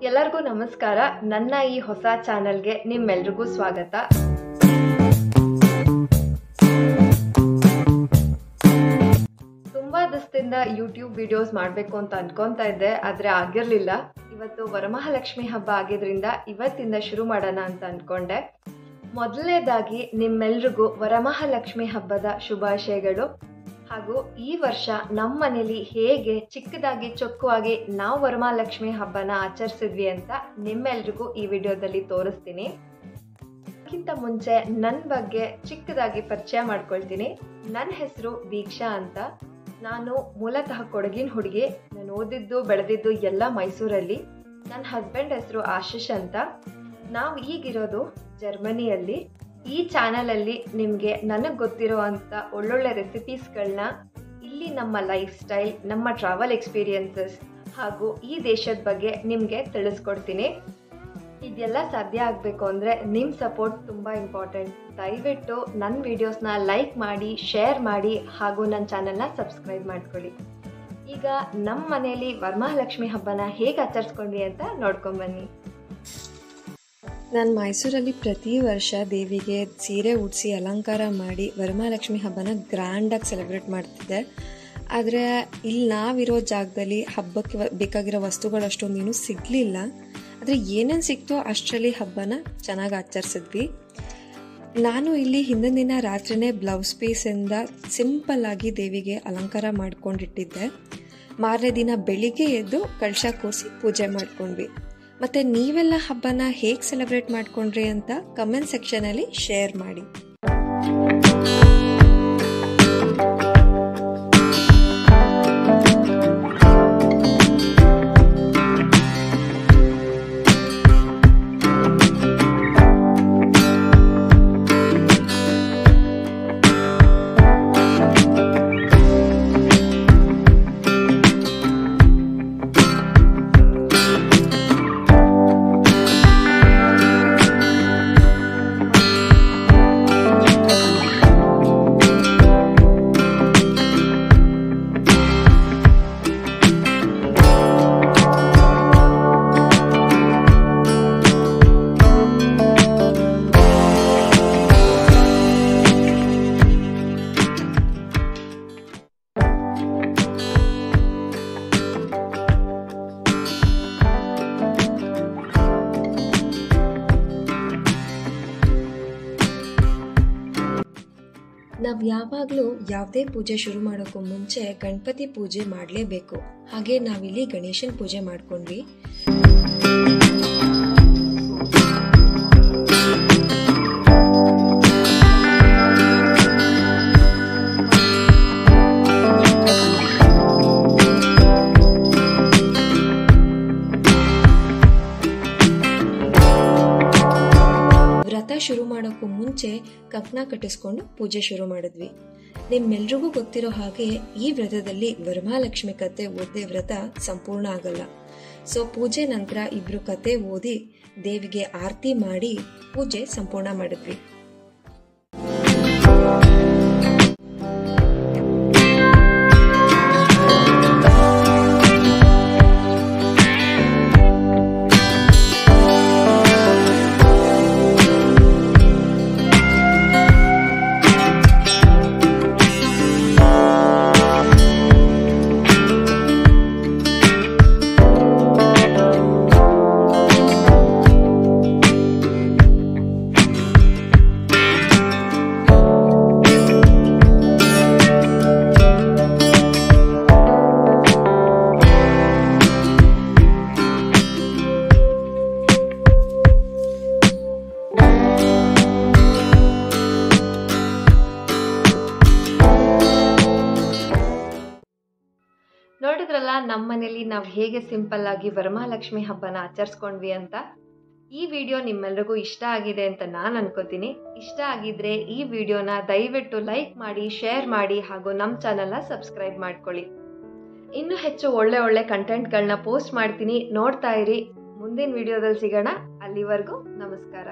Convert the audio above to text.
ಎಲ್ಲರಿಗೂ ನಮಸ್ಕಾರ. ನನ್ನ ಈ ಹೊಸ ಚಾನೆಲ್ಗೆ ನಿಮ್ಮೆಲ್ರಿಗೂ ಸ್ವಾಗತ. ತುಂಬಾ ದಿವಸದಿಂದ ಯೂಟ್ಯೂಬ್ ವಿಡಿಯೋಸ್ ಮಾಡಬೇಕು ಅಂತ ಅನ್ಕೊಂತಾ ಇದ್ದೆ, ಆದರೆ ಆಗಿರಲಿಲ್ಲ. ಇವತ್ತು ವರಮಹಾಲಕ್ಷ್ಮಿ ಹಬ್ಬ ಆಗಿದ್ರಿಂದ ಇವತ್ತಿಂದ ಶುರು ಮಾಡೋಣ ಅಂತ ಅನ್ಕೊಂಡೆ. ಮೊದಲನೇದಾಗಿ ನಿಮ್ಮೆಲ್ರಿಗೂ ವರಮಹಾಲಕ್ಷ್ಮಿ ಹಬ್ಬದ ಶುಭಾಶಯಗಳು. ಹಾಗೂ ಈ ವರ್ಷ ನಮ್ಮ ಮನೇಲಿ ಹೇಗೆ ಚಿಕ್ಕದಾಗಿ ಚೊಕ್ಕವಾಗಿ ನಾವು ವರಮಹಾಲಕ್ಷ್ಮಿ ಹಬ್ಬನ ಆಚರಿಸಿದ್ವಿ ಅಂತ ನಿಮ್ಮೆಲ್ರಿಗೂ ಈ ವಿಡಿಯೋದಲ್ಲಿ ತೋರಿಸ್ತೀನಿ. ಅದಕ್ಕಿಂತ ಮುಂಚೆ ನನ್ನ ಬಗ್ಗೆ ಚಿಕ್ಕದಾಗಿ ಪರಿಚಯ ಮಾಡ್ಕೊಳ್ತೀನಿ. ನನ್ನ ಹೆಸರು ದೀಕ್ಷಾ ಅಂತ. ನಾನು ಮೂಲತಃ ಕೊಡಗಿನ ಹುಡುಗಿ. ನಾನು ಓದಿದ್ದು ಬೆಳೆದಿದ್ದು ಎಲ್ಲ ಮೈಸೂರಲ್ಲಿ. ನನ್ನ ಹಸ್ಬೆಂಡ್ ಹೆಸರು ಆಶಿಷ್ ಅಂತ. ನಾವು ಈಗಿರೋದು ಜರ್ಮನಿಯಲ್ಲಿ. ಈ ಚಾನಲಲ್ಲಿ ನಿಮಗೆ ನನಗೆ ಗೊತ್ತಿರೋ ಅಂಥ ಒಳ್ಳೊಳ್ಳೆ ರೆಸಿಪೀಸ್ಗಳನ್ನ, ಇಲ್ಲಿ ನಮ್ಮ ಲೈಫ್ ಸ್ಟೈಲ್, ನಮ್ಮ ಟ್ರಾವೆಲ್ ಎಕ್ಸ್ಪೀರಿಯನ್ಸಸ್ ಹಾಗೂ ಈ ದೇಶದ ಬಗ್ಗೆ ನಿಮಗೆ ತಿಳಿಸ್ಕೊಡ್ತೀನಿ. ಇದೆಲ್ಲ ಸಾಧ್ಯ ಆಗಬೇಕು ಅಂದರೆ ನಿಮ್ಮ ಸಪೋರ್ಟ್ ತುಂಬ ಇಂಪಾರ್ಟೆಂಟ್. ದಯವಿಟ್ಟು ನನ್ನ ವಿಡಿಯೋಸ್ನ ಲೈಕ್ ಮಾಡಿ, ಶೇರ್ ಮಾಡಿ ಹಾಗೂ ನನ್ನ ಚಾನಲ್ನ ಸಬ್ಸ್ಕ್ರೈಬ್ ಮಾಡ್ಕೊಳ್ಳಿ. ಈಗ ನಮ್ಮ ಮನೆಯಲ್ಲಿ ವರಮಹಾಲಕ್ಷ್ಮಿ ಹಬ್ಬನ ಹೇಗೆ ಆಚರಿಸ್ಕೊಂಡ್ವಿ ಅಂತ ನೋಡ್ಕೊಂಬನ್ನಿ. ನಾನು ಮೈಸೂರಲ್ಲಿ ಪ್ರತಿ ವರ್ಷ ದೇವಿಗೆ ಸೀರೆ ಉಡಿಸಿ ಅಲಂಕಾರ ಮಾಡಿ ವರಮಹಾಲಕ್ಷ್ಮಿ ಹಬ್ಬನ ಗ್ರ್ಯಾಂಡಾಗಿ ಸೆಲೆಬ್ರೇಟ್ ಮಾಡ್ತಿದ್ದೆ. ಆದರೆ ಇಲ್ಲಿ ನಾವಿರೋ ಜಾಗದಲ್ಲಿ ಹಬ್ಬಕ್ಕೆ ಬೇಕಾಗಿರೋ ವಸ್ತುಗಳು ಅಷ್ಟೊಂದೇನು ಸಿಗಲಿಲ್ಲ. ಆದರೆ ಏನೇನು ಸಿಕ್ತೋ ಅಷ್ಟರಲ್ಲಿ ಹಬ್ಬನ ಚೆನ್ನಾಗಿ ಆಚರಿಸಿದ್ವಿ. ನಾನು ಇಲ್ಲಿ ಹಿಂದಿನ ದಿನ ರಾತ್ರಿನೇ ಬ್ಲೌಸ್ ಪೀಸಿಂದ ಸಿಂಪಲ್ಲಾಗಿ ದೇವಿಗೆ ಅಲಂಕಾರ ಮಾಡ್ಕೊಂಡಿಟ್ಟಿದ್ದೆ. ಮಾರನೇ ದಿನ ಬೆಳಿಗ್ಗೆ ಎದ್ದು ಕಳಶ ಕೂರಿಸಿ ಪೂಜೆ ಮಾಡ್ಕೊಂಡ್ವಿ. ಮತ್ತು ನೀವೆಲ್ಲ ಹಬ್ಬನ ಹೇಗೆ ಸೆಲೆಬ್ರೇಟ್ ಮಾಡ್ಕೊಂಡ್ರಿ ಅಂತ ಕಮೆಂಟ್ ಸೆಕ್ಷನಲ್ಲಿ ಶೇರ್ ಮಾಡಿ. ನಾವು ಯಾವಾಗಲೂ ಯಾವುದೇ ಪೂಜೆ ಶುರು ಮಾಡೋಕ್ಕೂ ಮುಂಚೆ ಗಣಪತಿ ಪೂಜೆ ಮಾಡಲೇಬೇಕು. ಹಾಗೆ ನಾವಿಲ್ಲಿ ಗಣೇಶನ ಪೂಜೆ ಮಾಡ್ಕೊಂಡ್ವಿ. ವ್ರತ ಶುರು ಮಾಡೋಕ್ಕೂ ಮುಂಚೆ ಕಪ್ನ ಕಟ್ಟಿಸ್ಕೊಂಡು ಪೂಜೆ ಶುರು ಮಾಡಿದ್ವಿ. ನಿಮ್ಮೆಲ್ರಿಗೂ ಗೊತ್ತಿರೋ ಹಾಗೆ ಈ ವ್ರತದಲ್ಲಿ ವರಮಹಾಲಕ್ಷ್ಮಿ ಕತೆ ಓದೇ ವ್ರತ ಸಂಪೂರ್ಣ ಆಗಲ್ಲ. ಸೊ ಪೂಜೆ ನಂತರ ಇಬ್ರು ಕತೆ ಓದಿ ದೇವಿಗೆ ಆರತಿ ಮಾಡಿ ಪೂಜೆ ಸಂಪೂರ್ಣ ಮಾಡಿದ್ವಿ. ನೋಡಿದ್ರಲ್ಲ ನಮ್ಮ ಮನೇಲಿ ನಾವು ಹೇಗೆ ಸಿಂಪಲ್ ಆಗಿ ವರಮಹಾಲಕ್ಷ್ಮಿ ಹಬ್ಬನ ಆಚರಿಸ್ಕೊಂಡ್ವಿ ಅಂತ. ಈ ವಿಡಿಯೋ ನಿಮ್ಮೆಲ್ರಿಗೂ ಇಷ್ಟ ಆಗಿದೆ ಅಂತ ನಾನು ಅನ್ಕೋತೀನಿ. ಇಷ್ಟ ಆಗಿದ್ರೆ ಈ ವಿಡಿಯೋನ ದಯವಿಟ್ಟು ಲೈಕ್ ಮಾಡಿ, ಶೇರ್ ಮಾಡಿ ಹಾಗೂ ನಮ್ಮ ಚಾನಲ್ನ ಸಬ್ಸ್ಕ್ರೈಬ್ ಮಾಡ್ಕೊಳ್ಳಿ. ಇನ್ನೂ ಹೆಚ್ಚು ಒಳ್ಳೆ ಕಂಟೆಂಟ್ಗಳನ್ನ ಪೋಸ್ಟ್ ಮಾಡ್ತೀನಿ, ನೋಡ್ತಾ ಇರಿ. ಮುಂದಿನ ವಿಡಿಯೋದಲ್ಲಿ ಸಿಗೋಣ. ಅಲ್ಲಿವರೆಗೂ ನಮಸ್ಕಾರ.